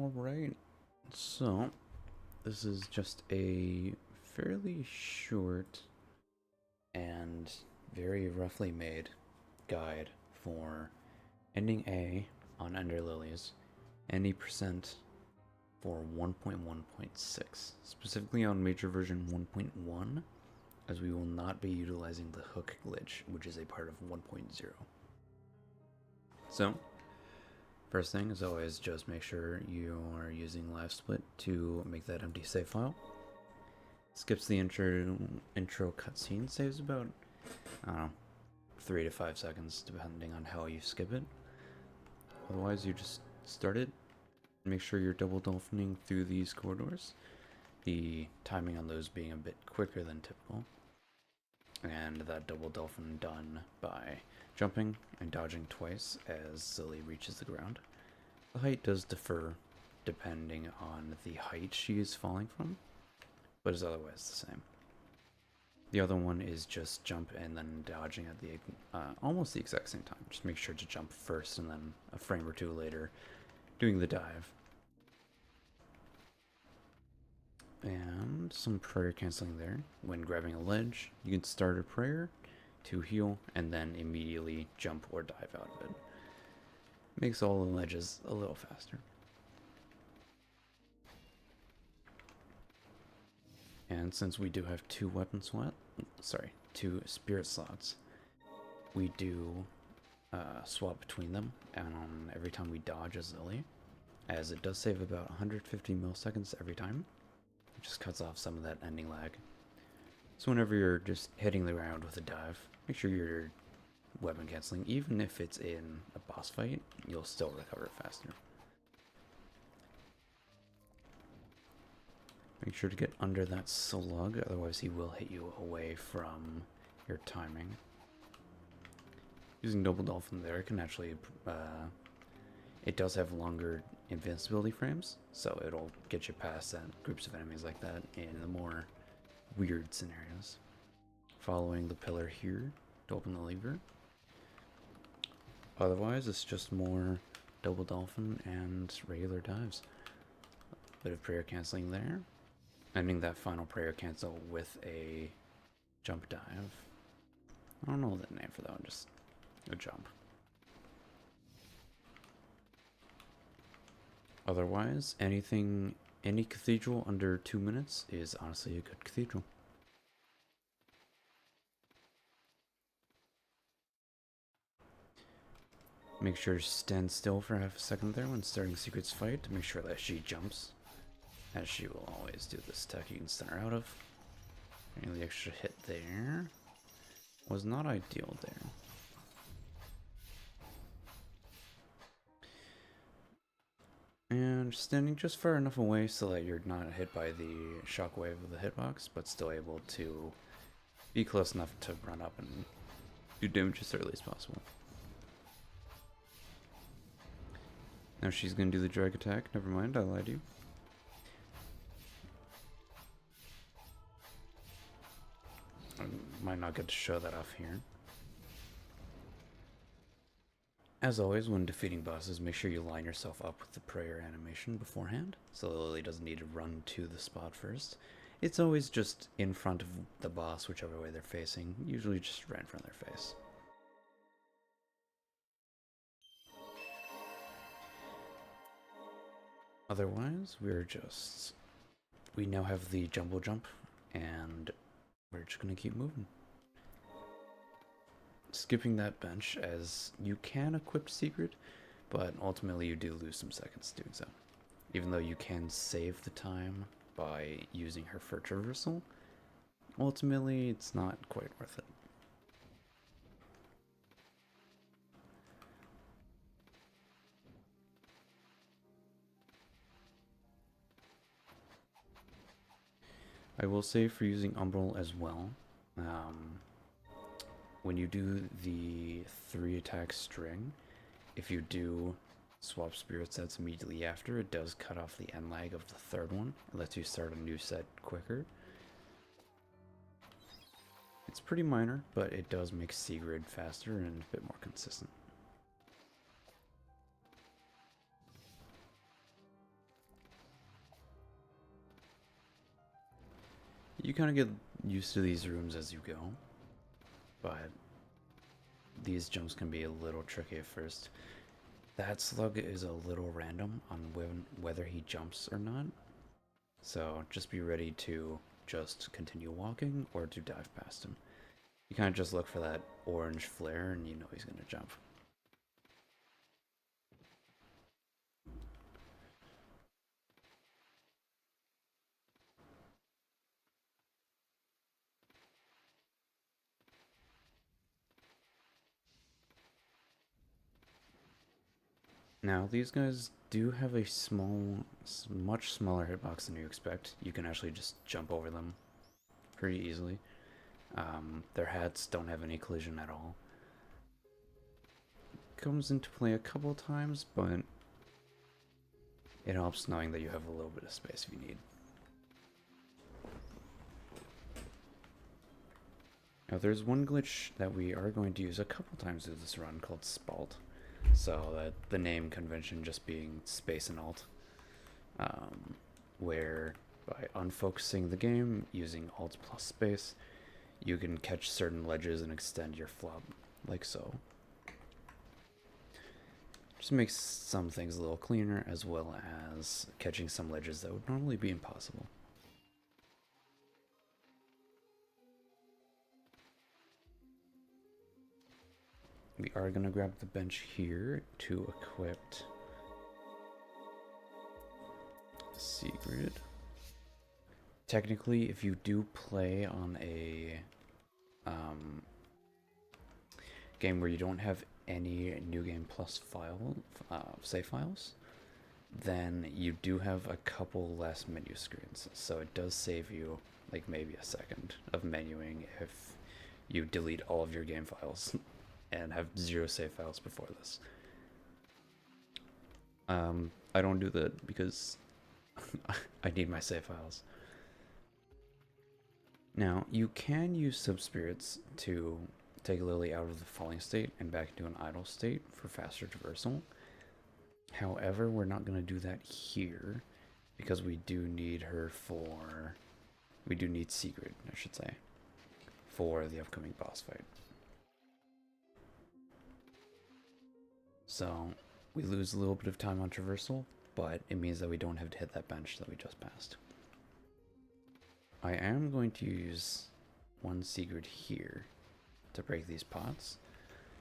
Alright, so this is just a fairly short and very roughly made guide for ending A on Ender Lilies, any percent for 1.1.6, specifically on major version 1.1, as we will not be utilizing the hook glitch, which is a part of 1.0. So, first thing is always just make sure you are using live split to make that empty save file. Skips the intro cutscene, saves about, I don't know, 3 to 5 seconds depending on how you skip it. Otherwise you just start it, make sure you're double dolphining through these corridors, the timing on those being a bit quicker than typical, and that double dolphin done by jumping and dodging twice as Lily reaches the ground. The height does differ depending on the height she is falling from, but is otherwise the same. The other one is just jump and then dodging at the almost the exact same time. Just make sure to jump first and then a frame or two later doing the dive. And some prayer canceling there. When grabbing a ledge, you can start a prayer to heal and then immediately jump or dive out of it. Makes all the ledges a little faster. And since we do have two spirit slots, we do swap between them and every time we dodge as Lily, as it does save about 150 milliseconds every time. It just cuts off some of that ending lag. So whenever you're just hitting the ground with a dive, make sure you're weapon canceling. Even if it's in a boss fight, you'll still recover faster. Make sure to get under that slug, otherwise he will hit you away from your timing. Using double dolphin there can actually, it does have longer invincibility frames, so it'll get you past groups of enemies like that in the more weird scenarios. Following the pillar here to open the lever. Otherwise, it's just more double dolphin and regular dives. Bit of prayer canceling there. Ending that final prayer cancel with a jump dive. I don't know the name for that one, just a jump. Otherwise, any cathedral under 2 minutes is honestly a good cathedral. Make sure to stand still for half a second there when starting Secret's fight to make sure that she jumps, as she will always do this tech you can stun her out of. And the extra hit there was not ideal there. And standing just far enough away so that you're not hit by the shockwave of the hitbox, but still able to be close enough to run up and do damage as early as possible. Now she's going to do the drag attack. Never mind, I lied to you. I might not get to show that off here. As always, when defeating bosses, make sure you line yourself up with the prayer animation beforehand, so Lily doesn't need to run to the spot first. It's always just in front of the boss, whichever way they're facing, usually just right in front of their face. Otherwise, we now have the jumbo jump, and we're just gonna keep moving. Skipping that bench, as you can equip Secret, but ultimately you do lose some seconds doing so. Even though you can save the time by using her for traversal, ultimately it's not quite worth it. I will say for using Umbral as well, when you do the 3 attack string, if you do swap spirit sets immediately after, it does cut off the end lag of the third one. It lets you start a new set quicker. It's pretty minor, but it does make Sigrid faster and a bit more consistent. You kind of get used to these rooms as you go, but these jumps can be a little tricky at first. That slug is a little random on whether he jumps or not, so just be ready to just continue walking or to dive past him. You kind of just look for that orange flare and you know he's going to jump. Now, these guys do have a much smaller hitbox than you expect. You can actually just jump over them pretty easily. Their hats don't have any collision at all. Comes into play a couple times, but it helps knowing that you have a little bit of space if you need. Now, there's one glitch that we are going to use a couple times through this run called Spalt. So that the name convention just being space and alt, where by unfocusing the game using alt plus space, you can catch certain ledges and extend your flop like so. Just makes some things a little cleaner, as well as catching some ledges that would normally be impossible. We are going to grab the bench here to equip Secret. Technically, if you do play on a game where you don't have any New Game Plus save files, then you do have a couple less menu screens. So it does save you like maybe a second of menuing if you delete all of your game files and have 0 save files before this. I don't do that because I need my save files. Now, you can use Subspirits to take Lily out of the falling state and back into an idle state for faster traversal. However, we're not going to do that here because we do need her for... We do need Secret, I should say, for the upcoming boss fight. So, we lose a little bit of time on traversal, but it means that we don't have to hit that bench that we just passed. I am going to use one Secret here to break these pots,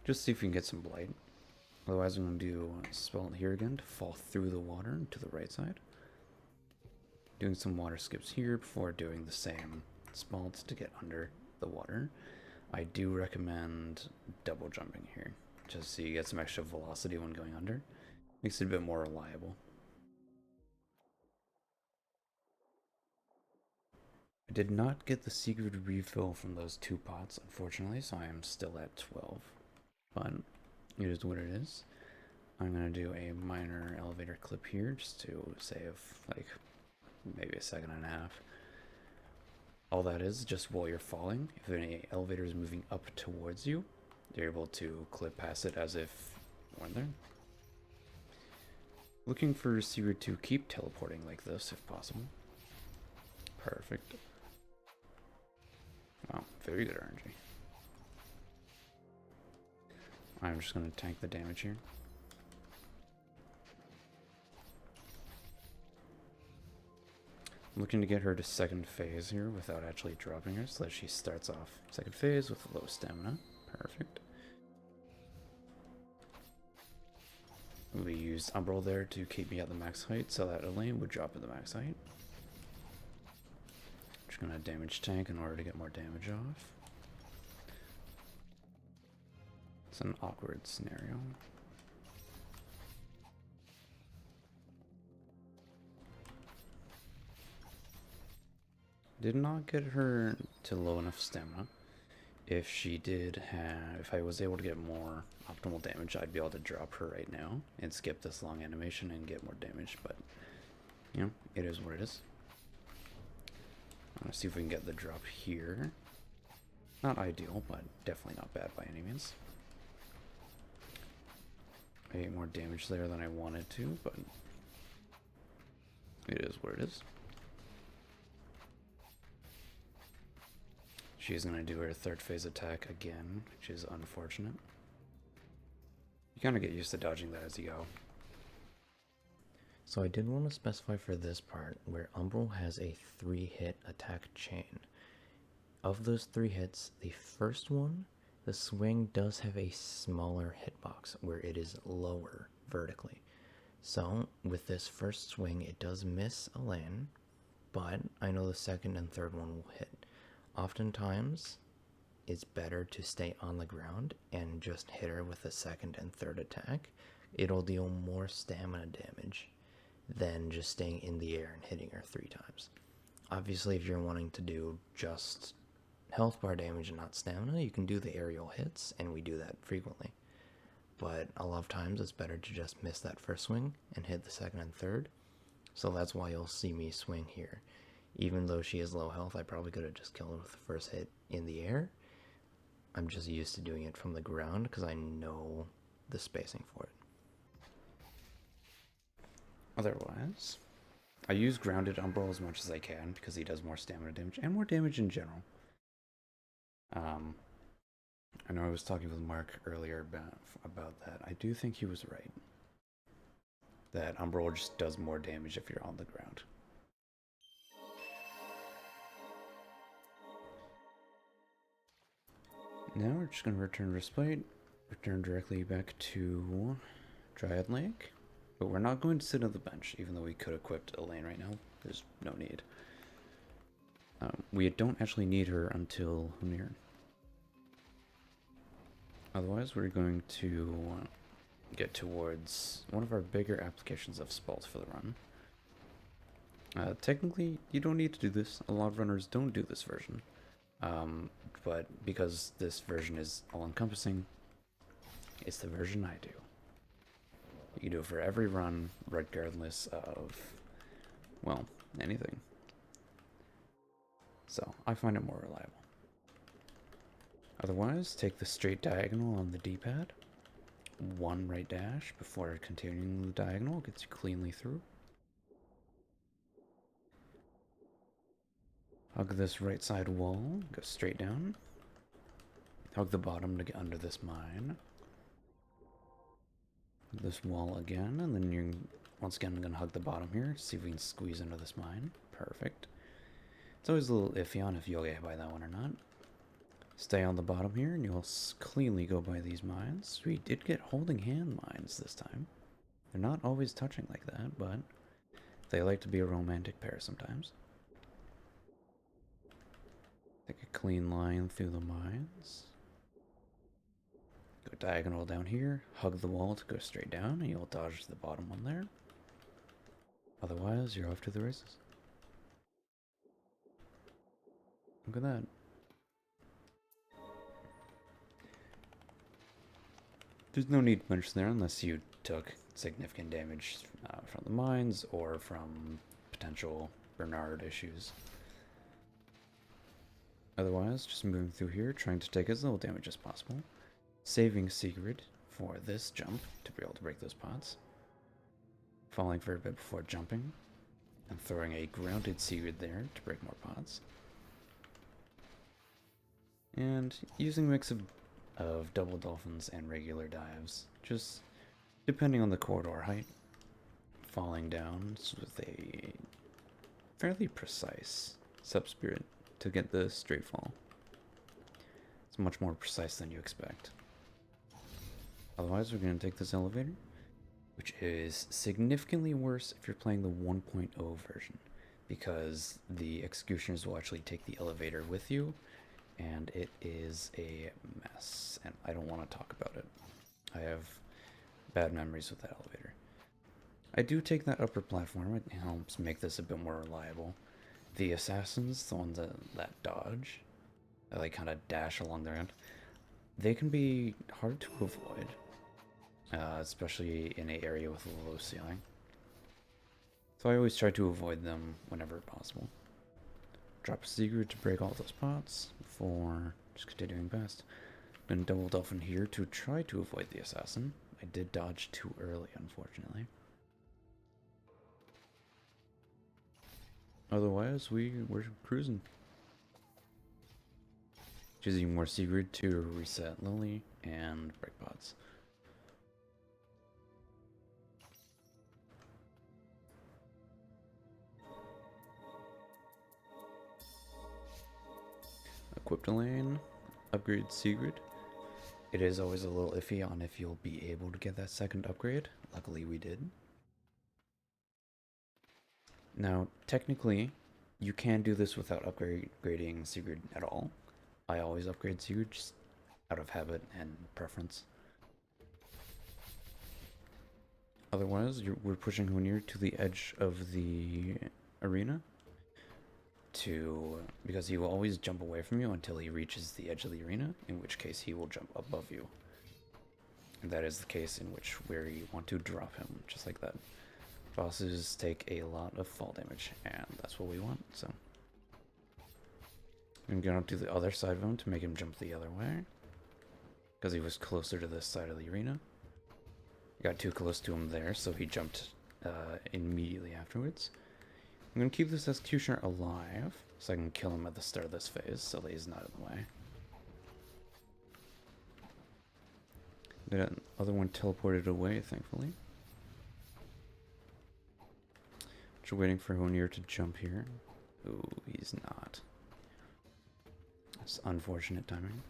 just see if we can get some blight. Otherwise, I'm going to do a spell here again to fall through the water to the right side. Doing some water skips here before doing the same spells to get under the water. I do recommend double jumping here, just so you get some extra velocity when going under. Makes it a bit more reliable. I did not get the secret refill from those 2 pots, unfortunately, so I am still at 12. But it is what it is. I'm going to do a minor elevator clip here just to save like maybe a second and a half. All that is just while you're falling, if any elevator is moving up towards you, you're able to clip past it as if you weren't there. Looking for Secret to keep teleporting like this if possible. Perfect. Wow, very good RNG. I'm just going to tank the damage here. I'm looking to get her to second phase here without actually dropping her, so that she starts off second phase with low stamina. Perfect. We used Umbral there to keep me at the max height so that Elaine would drop at the max height. Just gonna damage tank in order to get more damage off. It's an awkward scenario. Did not get her to low enough stamina. If she did have, if I was able to get more optimal damage, I'd be able to drop her right now and skip this long animation and get more damage, but, you know, it is what it is. I'm gonna see if we can get the drop here. Not ideal, but definitely not bad by any means. I ate more damage there than I wanted to, but it is what it is. She's going to do her third phase attack again, which is unfortunate. You kind of get used to dodging that as you go. So I did want to specify for this part where Umbral has a 3-hit attack chain. Of those 3 hits, the first one, the swing does have a smaller hitbox where it is lower vertically. So with this first swing, it does miss a lane, but I know the second and third one will hit. Oftentimes, it's better to stay on the ground and just hit her with the second and third attack. It'll deal more stamina damage than just staying in the air and hitting her 3 times. Obviously, if you're wanting to do just health bar damage and not stamina, you can do the aerial hits, and we do that frequently. But a lot of times it's better to just miss that first swing and hit the second and third. So that's why you'll see me swing here. Even though she is low health, I probably could have just killed her with the first hit in the air. I'm just used to doing it from the ground because I know the spacing for it. Otherwise, I use grounded Umbral as much as I can because he does more stamina damage and more damage in general. I know I was talking with Mark earlier about that. I do think he was right. That Umbral just does more damage if you're on the ground. Now we're just going to return Wristplate, return directly back to Dryad Lake, but we're not going to sit on the bench, even though we could equip a lane right now. There's no need. We don't actually need her until Hunir. Otherwise, we're going to get towards one of our bigger applications of Spalt for the run. Technically, you don't need to do this. A lot of runners don't do this version. But because this version is all-encompassing, it's the version I do. You can do it for every run, regardless of, well, anything. So, I find it more reliable. Otherwise, take the straight diagonal on the D-pad. 1 right dash before continuing the diagonal gets you cleanly through. Hug this right side wall, go straight down. Hug the bottom to get under this mine. This wall again, and then you're once again going to hug the bottom here, see if we can squeeze into this mine. Perfect. It's always a little iffy on if you'll get hit by that one or not. Stay on the bottom here, and you'll cleanly go by these mines. We did get holding hand mines this time. They're not always touching like that, but they like to be a romantic pair sometimes. Take a clean line through the mines. Go diagonal down here, hug the wall to go straight down, and you'll dodge the bottom one there. Otherwise, you're off to the races. Look at that. There's no need to punch there unless you took significant damage from the mines or from potential Bernard issues. Otherwise, just moving through here, trying to take as little damage as possible. Saving Secret for this jump to be able to break those pots. Falling for a bit before jumping. And throwing a grounded Secret there to break more pots. And using a mix of double dolphins and regular dives, just depending on the corridor height. Falling down with a fairly precise sub-spirit to get the straight fall. It's much more precise than you expect. Otherwise, we're going to take this elevator, which is significantly worse if you're playing the 1.0 version, because the executioners will actually take the elevator with you, and it is a mess, and I don't want to talk about it. I have bad memories with that elevator. I do take that upper platform. It helps make this a bit more reliable. The assassins, the ones that dodge, that like kind of dash along their end, they can be hard to avoid, especially in an area with a low ceiling. So I always try to avoid them whenever possible. Drop a secret to break all those pots before just continuing past. I'm going to double dolphin here to try to avoid the assassin. I did dodge too early, unfortunately. Otherwise, we're cruising. using more Sigrid to reset Lily and breakpots. Equipped a lane, upgrade Sigrid. It is always a little iffy on if you'll be able to get that second upgrade. Luckily we did. Now, technically, you can do this without upgrading Sigrid at all. I always upgrade Sigrid just out of habit and preference. Otherwise, we're pushing Honir to the edge of the arena because he will always jump away from you until he reaches the edge of the arena, in which case he will jump above you. And that is the case in which where you want to drop him, just like that. Bosses take a lot of fall damage, and that's what we want, so. I'm gonna do the other side of him to make him jump the other way, because he was closer to this side of the arena. Got too close to him there, so he jumped immediately afterwards. I'm gonna keep this Executioner alive, so I can kill him at the start of this phase, so that he's not in the way. The other one teleported away, thankfully. Just waiting for Honir to jump here. Ooh, he's not. That's unfortunate timing.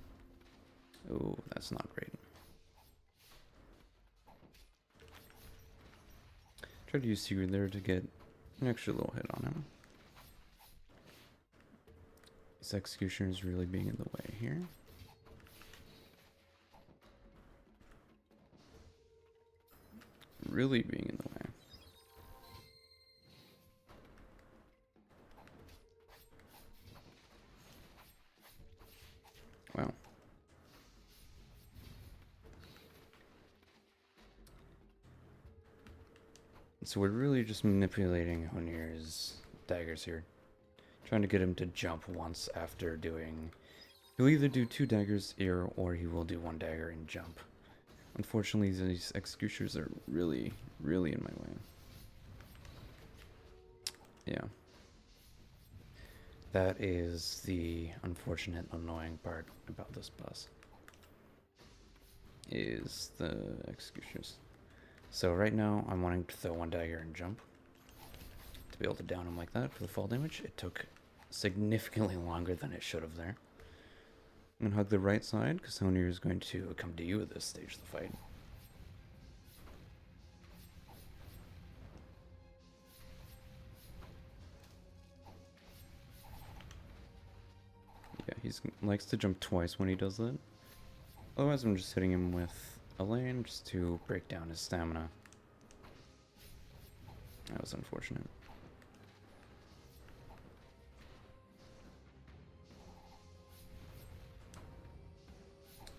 Ooh, that's not great. Tried to use Sigrid there to get an extra little hit on him. This Executioner is really being in the way here. Really being in the way. Wow. So we're really just manipulating Honir's daggers here. Trying to get him to jump once after doing... He'll either do 2 daggers here or he will do 1 dagger and jump. Unfortunately, these executioners are really, really in my way. Yeah. That is the unfortunate, annoying part about this boss. Is the executioners. So right now, I'm wanting to throw 1 dagger and jump. To be able to down him like that for the fall damage. It took significantly longer than it should have there. I'm gonna hug the right side, because Honir is going to come to you at this stage of the fight. Yeah, he likes to jump twice when he does that. Otherwise, I'm just hitting him with a lane just to break down his stamina. That was unfortunate.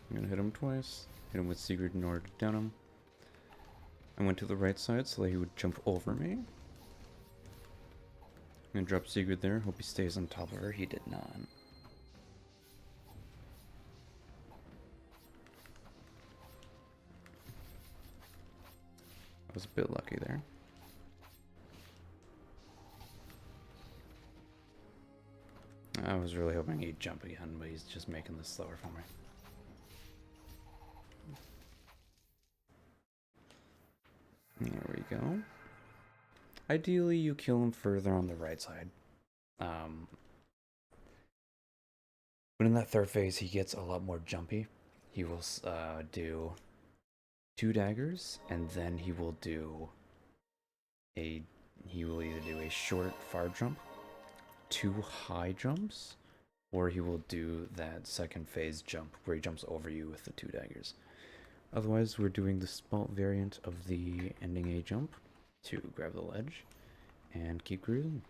I'm gonna hit him twice. Hit him with Sigrid in order to down him. I went to the right side so that he would jump over me. I'm gonna drop Sigrid there. Hope he stays on top of her. He did not. I was a bit lucky there. I was really hoping he'd jump again, but he's just making this slower for me. There we go. Ideally, you kill him further on the right side. But in that third phase, he gets a lot more jumpy. He will do 2 daggers, and then he will do he will either do a short far jump, 2 high jumps, or he will do that second phase jump where he jumps over you with the 2 daggers. Otherwise, we're doing the small variant of the ending A jump to grab the ledge and keep cruising.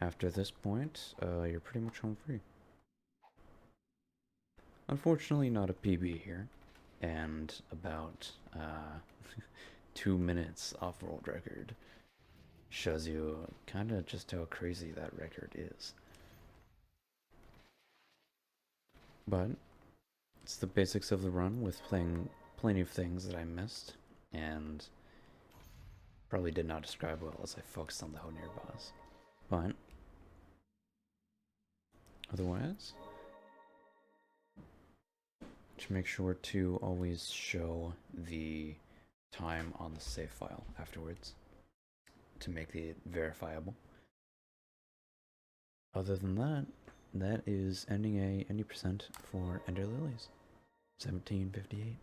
After this point, you're pretty much home free. Unfortunately, not a PB here, and about 2 minutes off world record. Shows you kind of just how crazy that record is. But it's the basics of the run with playing plenty of things that I missed and probably did not describe well as I focused on the Honir boss. But Otherwise, to make sure to always show the time on the save file afterwards to make it verifiable. Other than that, that is ending A 90% for Ender Lilies. 1758.